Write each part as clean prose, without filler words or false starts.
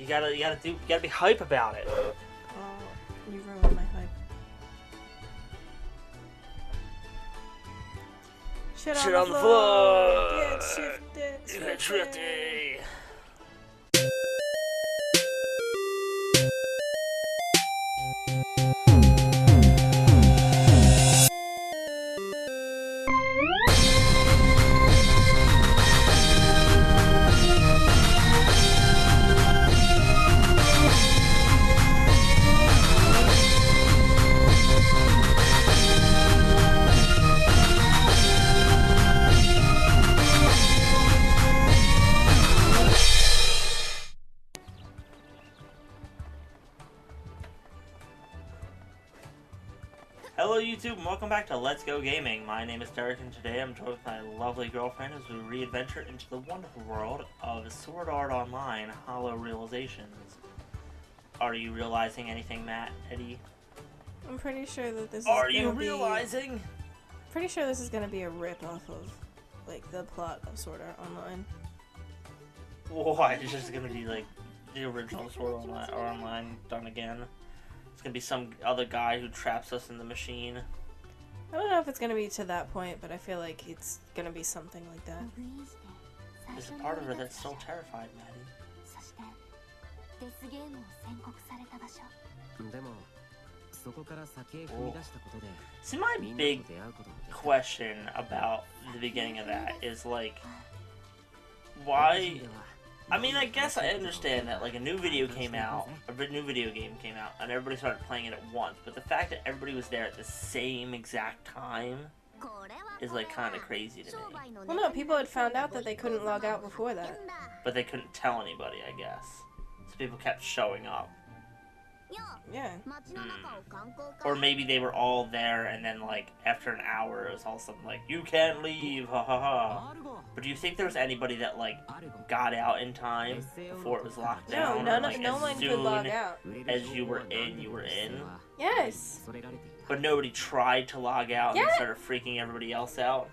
You gotta be hype about it. Oh, you ruined my hype. Shit on the floor. Get shifted. Get shifty. Hello YouTube and welcome back to Let's Go Gaming. My name is Derek and today I'm joined with my lovely girlfriend as we re-adventure into the wonderful world of Sword Art Online Hollow Realizations. Are you realizing anything, Matt, Eddie? I'm pretty sure that this is Are you realizing? Pretty sure this is gonna be a rip-off of, like, the plot of Sword Art Online. Why? It's just gonna be like the original Sword Art Online done again. It's gonna be some other guy who traps us in the machine. I don't know if it's gonna be to that point, but I feel like it's gonna be something like that. There's a part of her that's still terrified, Maddie. See, my big question about the beginning of that is, like, why... I mean, I guess I understand that, like, a new video game came out, and everybody started playing it at once, but the fact that everybody was there at the same exact time is, like, kind of crazy to me. Well, no, people had found out that they couldn't log out before that. But they couldn't tell anybody, I guess. So people kept showing up. Yeah. Or maybe they were all there, and then, like, after an hour, it was all something like, you can't leave, ha ha ha. But do you think there was anybody that, like, got out in time before it was locked down? No, like, no one could log out. As you were in, you were in? Yes. But nobody tried to log out and started freaking everybody else out?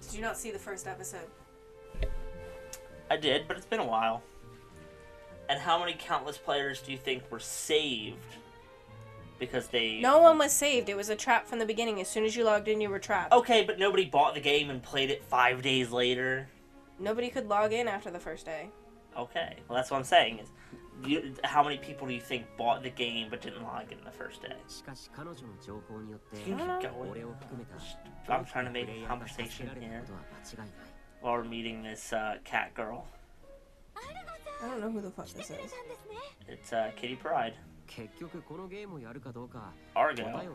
Did you not see the first episode? I did, but it's been a while. And how many countless players do you think were saved because they... No one was saved. It was a trap from the beginning. As soon as you logged in, you were trapped. Okay, but nobody bought the game and played it 5 days later? Nobody could log in after the first day. Okay, well that's what I'm saying. Is how many people do you think bought the game but didn't log in the first day? You can keep going. I'm trying to make a conversation here while we're meeting this cat girl. I don't know who the fuck this is. It's Kitty Pride. Argo.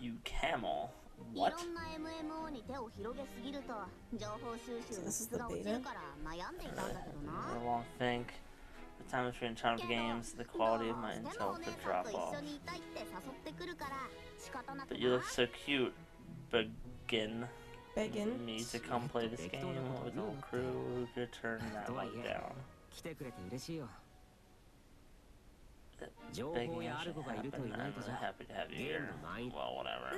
You camel. What? So this is the beta? A long think. The time between time of games, the quality of my intel could drop off. But you look so cute, Begin. Beggin. Me to come play this game with a whole crew who could turn that light down. Begging it should happen. I'm happy to have you here. Well, whatever.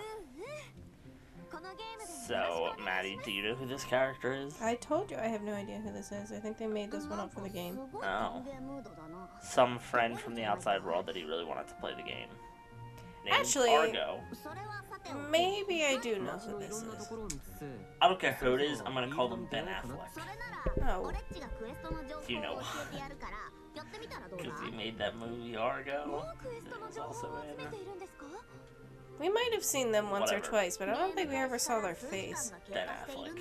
So, Maddie, do you know who this character is? I told you I have no idea who this is. I think they made this one up for the game. Oh. Some friend from the outside world that he really wanted to play the game. Named Actually, Argo. Maybe I do know who this is. I don't care who it is, I'm gonna call them Ben Affleck. No. Do you know why? Because he made that movie Argo. It was also in... We might have seen them once Whatever. or twice, but I don't think we ever saw their face. Ben Affleck.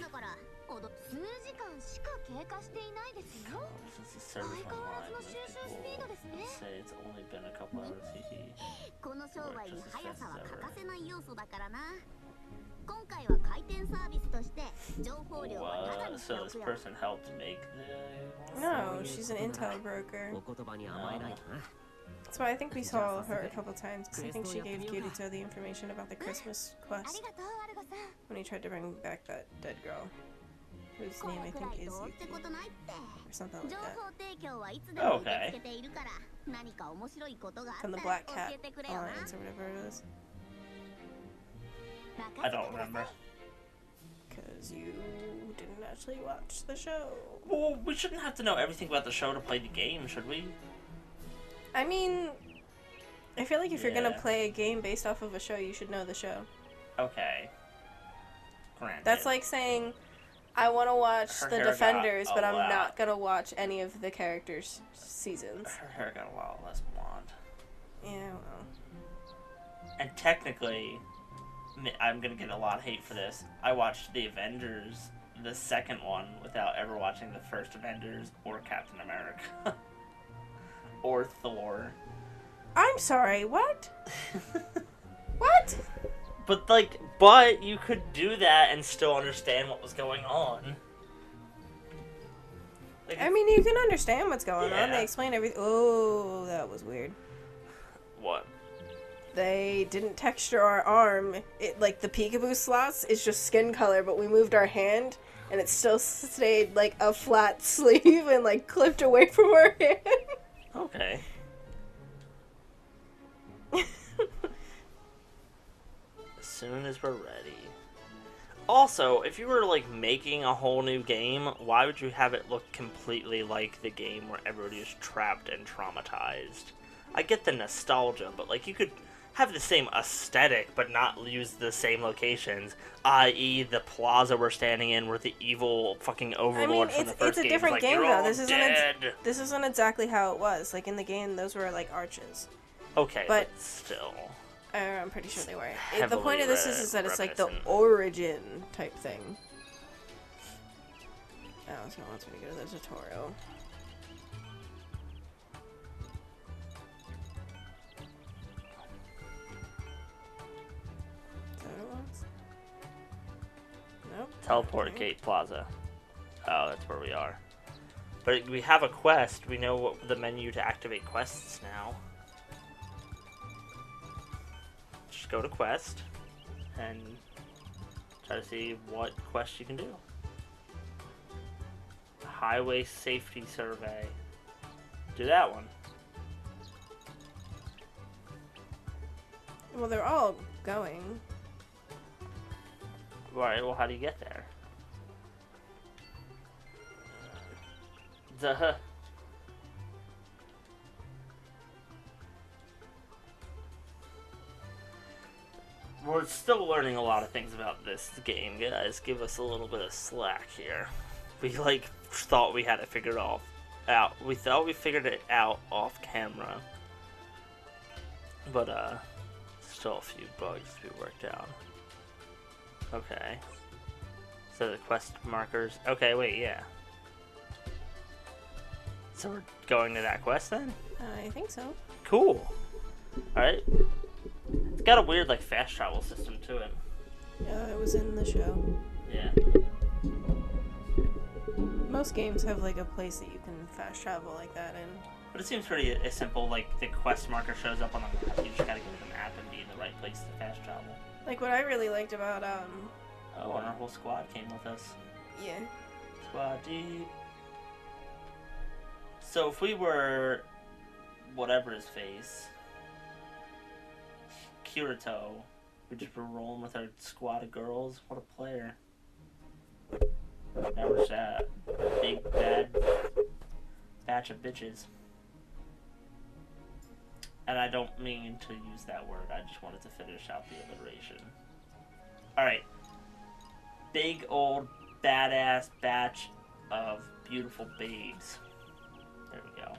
Since the server's online, most people say it's only been a couple hours. Worked just as fast as ever. What? So this person helped make the... No, she's an intel broker. That's why I think we saw her a couple times, because I think she gave Kirito the information about the Christmas quest when he tried to bring back that dead girl, whose name I think is Yuki, or something like that. Oh, okay. From the Black Cat Alliance, or whatever it is. I don't remember. Because you didn't actually watch the show. Well, we shouldn't have to know everything about the show to play the game, should we? I mean, I feel like if you're gonna play a game based off of a show, you should know the show. Okay. Granted. That's like saying, I want to watch The Defenders, but I'm not gonna watch any of the characters' seasons. Her hair got a lot less blonde. Yeah, well. And technically, I'm gonna get a lot of hate for this. I watched The Avengers, the second one, without ever watching the first Avengers or Captain America. Or Thor. I'm sorry, what? What? But you could do that and still understand what was going on. Like, I mean, you can understand what's going on. They explain everything. Oh, that was weird. What? They didn't texture our arm. It, like, the peekaboo slots is just skin color, but we moved our hand, and it still stayed, like, a flat sleeve and, like, clipped away from our hand. Okay. As soon as we're ready. Also, if you were, like, making a whole new game, why would you have it look completely like the game where everybody is trapped and traumatized? I get the nostalgia, but, like, you could have the same aesthetic, but not use the same locations, i.e. the plaza we're standing in where the evil fucking overlord from the first game. It's a different like, game, though. This isn't exactly how it was. Like, in the game, those were, like, arches. Okay, but still. I'm pretty sure they were. The point of this is that it's, like, the reminiscent. origin type thing. Oh, so it wants me to go to the tutorial. Nope. Teleport Gate Plaza. Oh, that's where we are. But we have a quest. We know what the menu to activate quests now. Just go to quest and try to see what quest you can do. Highway Safety Survey. Do that one. Well, they're all going. Alright, well, how do you get there? Duh. We're still learning a lot of things about this game, guys. Give us a little bit of slack here. We, like, thought we had it figured out. We thought we figured it out off camera. But, still a few bugs to be worked out. Okay. So the quest markers... Okay, wait, yeah. So we're going to that quest then? I think so. Cool. Alright. It's got a weird, like, fast travel system to it. Yeah, it was in the show. Yeah. Most games have, like, a place that you can fast travel like that in. But it seems pretty simple. Like, the quest marker shows up on the map. You just gotta go to the map and be in the right place to fast travel. Like, what I really liked about, Oh, and our whole squad came with us. Yeah. Squad deep. So if we were... whatever his face... Kirito, we just were rolling with our squad of girls. What a player. Now we're just a big bad batch of bitches. And I don't mean to use that word, I just wanted to finish out the alliteration. Alright. Big old badass batch of beautiful babes. There we go.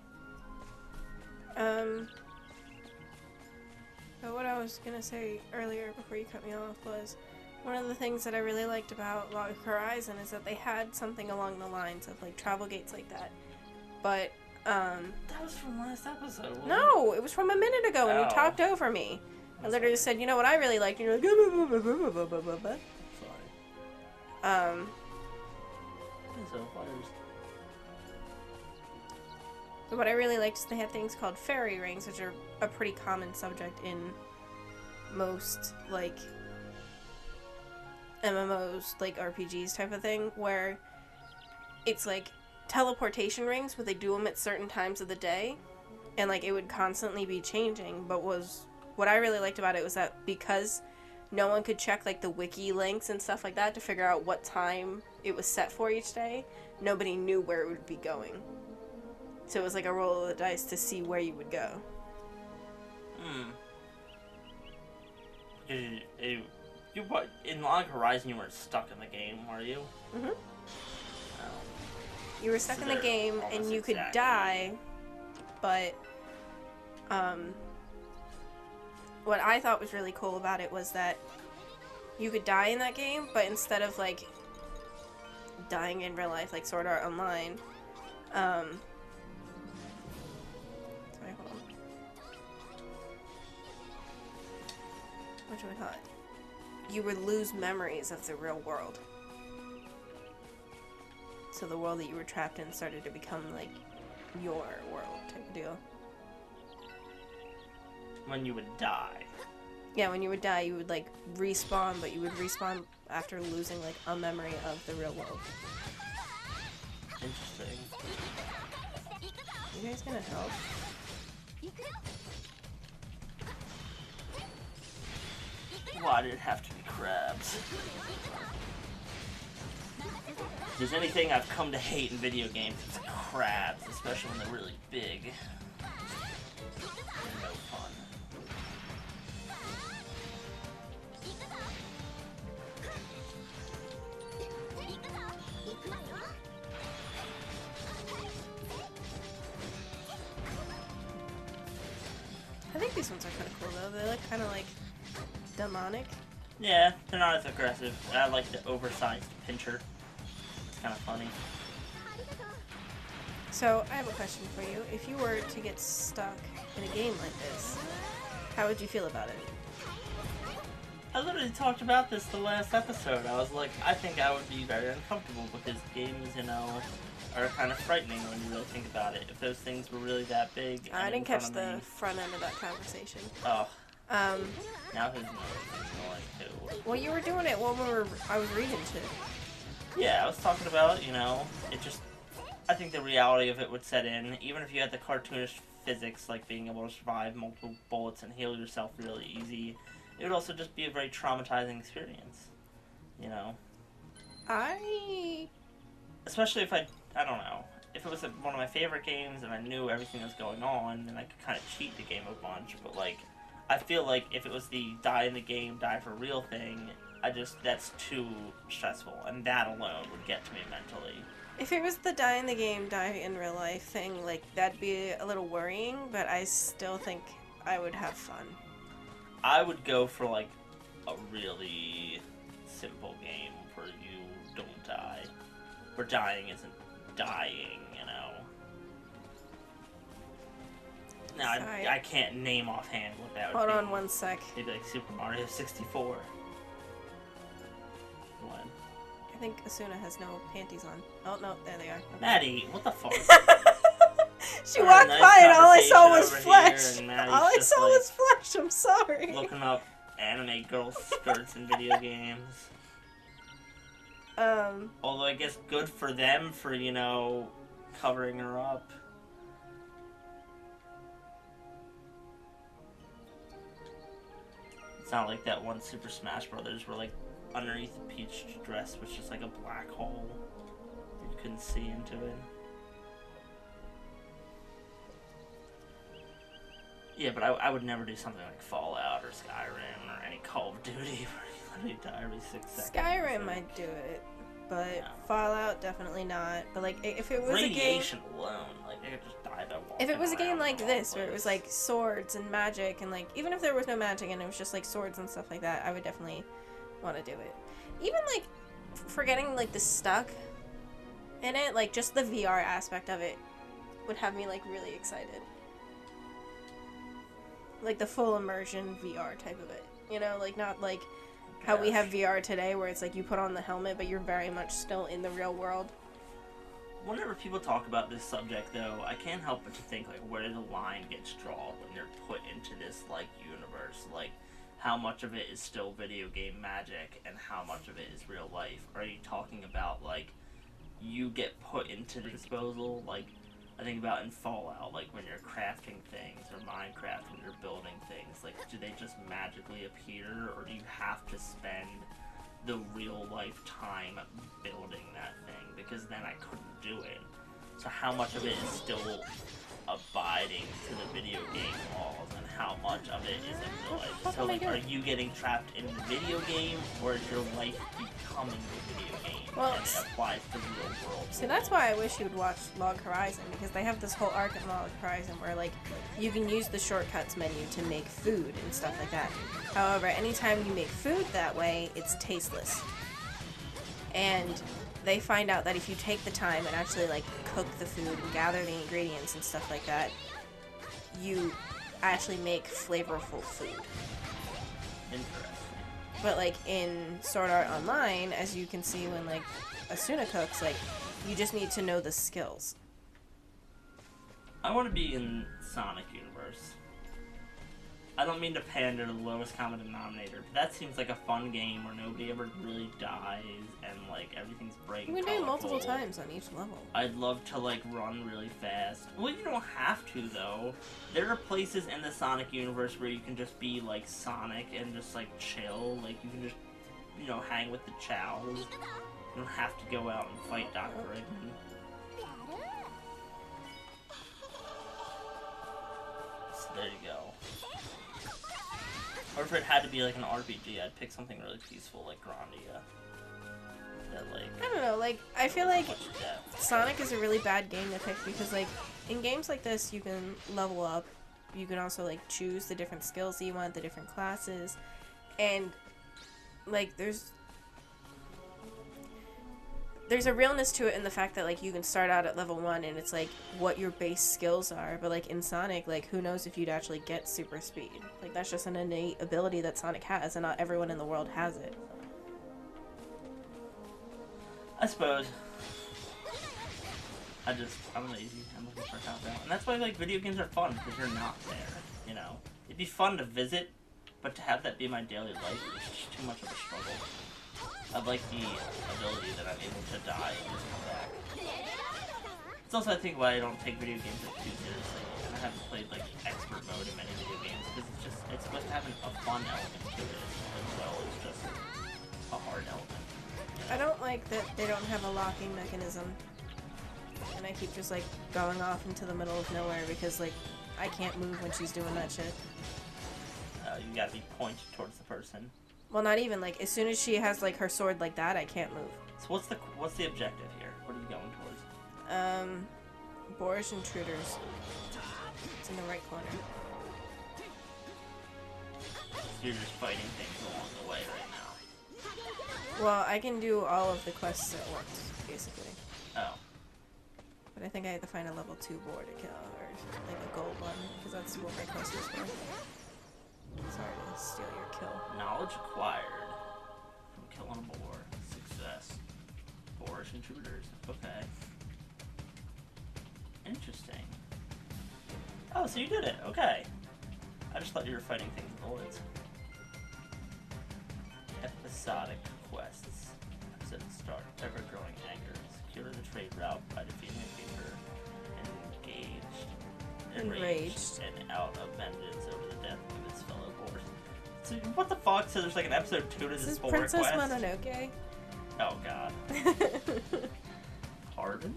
But what I was gonna say earlier before you cut me off was one of the things that I really liked about Log Horizon is that they had something along the lines of like travel gates like that. But that was from last episode. No, it was from a minute ago and you talked over me. I literally just said, you know what I really liked, and you're like Sorry. So But what I really liked is they had things called fairy rings, which are a pretty common subject in most, like, MMOs, like RPGs type of thing, where it's, like, teleportation rings, but they do them at certain times of the day, and, like, it would constantly be changing, but what I really liked about it was that because no one could check, like, the wiki links and stuff like that to figure out what time it was set for each day. Nobody knew where it would be going. So it was like a roll of the dice to see where you would go. In Log Horizon, you weren't stuck in the game, were you? Mm-hmm. You were stuck in the game, and you could die, but, what I thought was really cool about it was that you could die in that game, but instead of, like, dying in real life, like Sword Art Online, sorry, hold on. Whatchamacallit? You would lose memories of the real world. So the world that you were trapped in started to become, like, your world type of deal. When you would die. Yeah, when you would die, you would, like, respawn, but you would respawn after losing, like, a memory of the real world. Interesting. You guys gonna help? Why did it have to be crabs? If there's anything I've come to hate in video games, it's crabs, especially when they're really big. They're no fun. I think these ones are kind of cool, though. They look kind of, like, demonic. Yeah, they're not as aggressive. I like the oversized pincher. It's kind of funny. So, I have a question for you. If you were to get stuck in a game like this, how would you feel about it? I literally talked about this the last episode. I was like, I think I would be very uncomfortable because games, you know, are kind of frightening when you really think about it. If those things were really that big. I didn't catch the front end of that conversation. Oh. Now his noise too. Well, you were doing it while I was reading shit. Yeah, I was talking about, you know, it just, I think the reality of it would set in, even if you had the cartoonish physics, like being able to survive multiple bullets and heal yourself really easy, it would also just be a very traumatizing experience, you know? Especially if I don't know, if it was one of my favorite games and I knew everything that was going on, then I could kind of cheat the game a bunch, but like, I feel like if it was the die in the game, die for real thing, that's too stressful, and that alone would get to me mentally. If it was the die in the game, die in real life thing, like, that'd be a little worrying, but I still think I would have fun. I would go for, like, a really simple game where you don't die. Where dying isn't dying, you know? Now, I can't name offhand what that would be. Hold on one sec. Maybe like Super Mario 64. What? I think Asuna has no panties on. Oh, no, there they are. Okay. Maddie, what the fuck? She walked by and all I saw was flesh. All I saw was flesh, I'm sorry. Looking up anime girl skirts in video games. Although I guess good for them for, you know, covering her up. It's not like that one Super Smash Brothers where, like, underneath the peach dress was just like a black hole. You couldn't see into it. Yeah, but I would never do something like Fallout or Skyrim or any Call of Duty where you literally die every 6 seconds. Skyrim, I'd do it. But Fallout, definitely not. But, like, if it was Radiation alone, like, they could just die by walking. If it was a game like this, where it was, like, swords and magic, and, like, even if there was no magic and it was just, like, swords and stuff like that, I would definitely want to do it. Even, like, forgetting, like, the stuck in it, like, just the VR aspect of it would have me, like, really excited. Like, the full immersion VR type of it. You know, like, not, like, how we have VR today, where it's like you put on the helmet, but you're very much still in the real world. Whenever people talk about this subject, though, I can't help but to think, like, where the line gets drawn when they're put into this, like, universe. Like, how much of it is still video game magic, and how much of it is real life? Are you talking about, like, you get put into the disposal, like, I think about in Fallout, like when you're crafting things, or Minecraft when you're building things, like do they just magically appear, or do you have to spend the real life time building that thing? Because then I couldn't do it. So how much of it is still abiding to the video game laws, and how much of it is in real life? So like, are you getting trapped in the video game, or is your life becoming the video game? Well, and it applies to real world. See, that's why I wish you would watch Log Horizon, because they have this whole arc in Log Horizon where, like, you can use the shortcuts menu to make food and stuff like that. However, anytime you make food that way, it's tasteless. And they find out that if you take the time and actually, like, cook the food and gather the ingredients and stuff like that, you actually make flavorful food. Interesting. But, like, in Sword Art Online, as you can see when, like, Asuna cooks, like, you just need to know the skills. I want to be in Sonic Universe. I don't mean to pander to the lowest common denominator, but that seems like a fun game where nobody ever really dies, and, like, everything's bright and We do it multiple colorful. times on each level. I'd love to, like, run really fast. Well, you don't have to, though. There are places in the Sonic universe where you can just be, like, Sonic and just, like, chill. Like, you can just, you know, hang with the chows. You don't have to go out and fight Dr. Eggman. So there you go. Or if it had to be, like, an RPG, I'd pick something really peaceful, like Grandia. That, like, I don't know, like, I feel like much depth. Sonic is a really bad game to pick because, like, in games like this, you can level up. You can also, like, choose the different skills that you want, the different classes. And, like, there's a realness to it in the fact that, like, you can start out at level 1 and it's, like, what your base skills are. But, like, in Sonic, like, who knows if you'd actually get super speed. Like, that's just an innate ability that Sonic has, and not everyone in the world has it. I suppose. I'm lazy. I'm looking for a countdown. And that's why, like, video games are fun, because you're not there, you know? It'd be fun to visit, but to have that be my daily life is just too much of a struggle. I like the ability that I'm able to die and just come back. It's also, I think, why I don't take video games like too seriously. And I haven't played, like, expert mode in many video games, because it's supposed to have a fun element to it as well as just a hard element. I don't like that they don't have a locking mechanism. And I keep just, like, going off into the middle of nowhere because, like, I can't move when she's doing that shit. You gotta be pointed towards the person. Well, not even, like, as soon as she has, like, her sword like that, I can't move. So what's the objective here? What are you going towards? Boorish intruders. It's in the right corner. So you're just fighting things along the way right now. Well, I can do all of the quests at once, basically. Oh. But I think I have to find a level 2 boar to kill, or, like, a gold one, because that's what my quest is for. Sorry to steal your kill. Knowledge acquired from killing a boar. Success. Boorish intruders. Okay. Interesting. Oh, so you did it. Okay. I just thought you were fighting things in the woods. Episodic quests. Episode start. Ever-growing anger. Secure the trade route by defeating a fever. Enraged. And out of vengeance over the death of his fellow boars. So, what the fuck? So there's like an episode 2 to this boar quest? Princess Mononoke? Oh god. Pardon?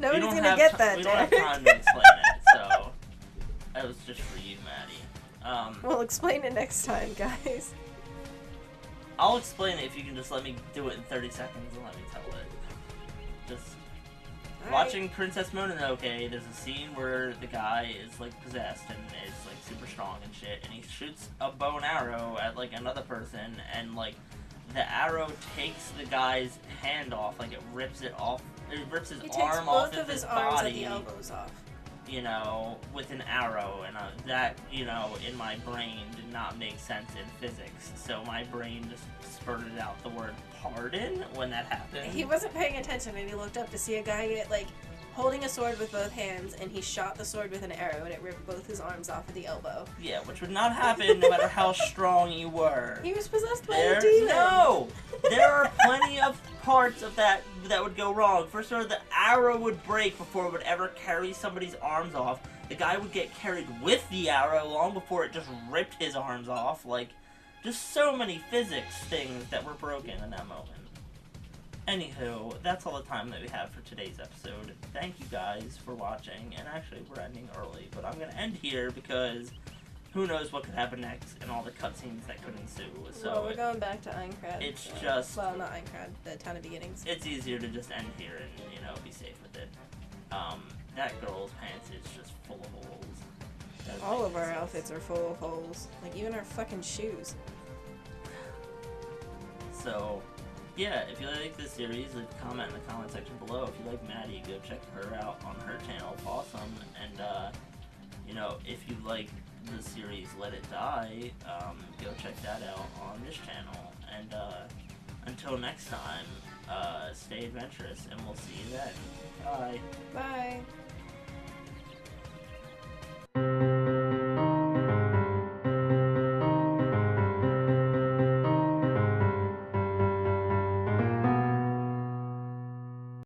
Nobody's gonna get that, we don't have time to explain it, so that was just for you, Maddie. We'll explain it next time, guys. I'll explain it if you can just let me do it in 30 seconds and let me tell it. Just watching Princess Mononoke, there's a scene where the guy is like possessed and is like super strong and shit, and he shoots a bow and arrow at like another person, and like the arrow takes the guy's hand off, like it rips it off. It rips his arm off of his body. At the elbows off. You know, with an arrow, and that, you know, in my brain did not make sense in physics, so my brain just spurted out the word pardon when that happened. He wasn't paying attention and he looked up to see a guy get, like, holding a sword with both hands, and he shot the sword with an arrow, and it ripped both his arms off at the elbow. Yeah, which would not happen no matter how strong you were. He was possessed by a demon. No! There are plenty of parts of that would go wrong. First of all, the arrow would break before it would ever carry somebody's arms off. The guy would get carried with the arrow long before it just ripped his arms off. Like, just so many physics things that were broken in that moment. Anywho, that's all the time that we have for today's episode. Thank you guys for watching, and actually we're ending early, but I'm gonna end here because who knows what could happen next and all the cutscenes that could ensue. So well, we're going back to Aincrad. It's just... Well, not Aincrad, the Town of Beginnings. It's easier to just end here and, you know, be safe with it. That girl's pants is just full of holes. All of our outfits are full of holes. Like, even our fucking shoes. So, yeah, if you like this series, leave a comment in the comment section below. If you like Maddie, go check her out on her channel. It's awesome. And, you know, if you like the series Let It Die, go check that out on this channel. And, until next time, stay adventurous, and we'll see you then. Bye. Bye.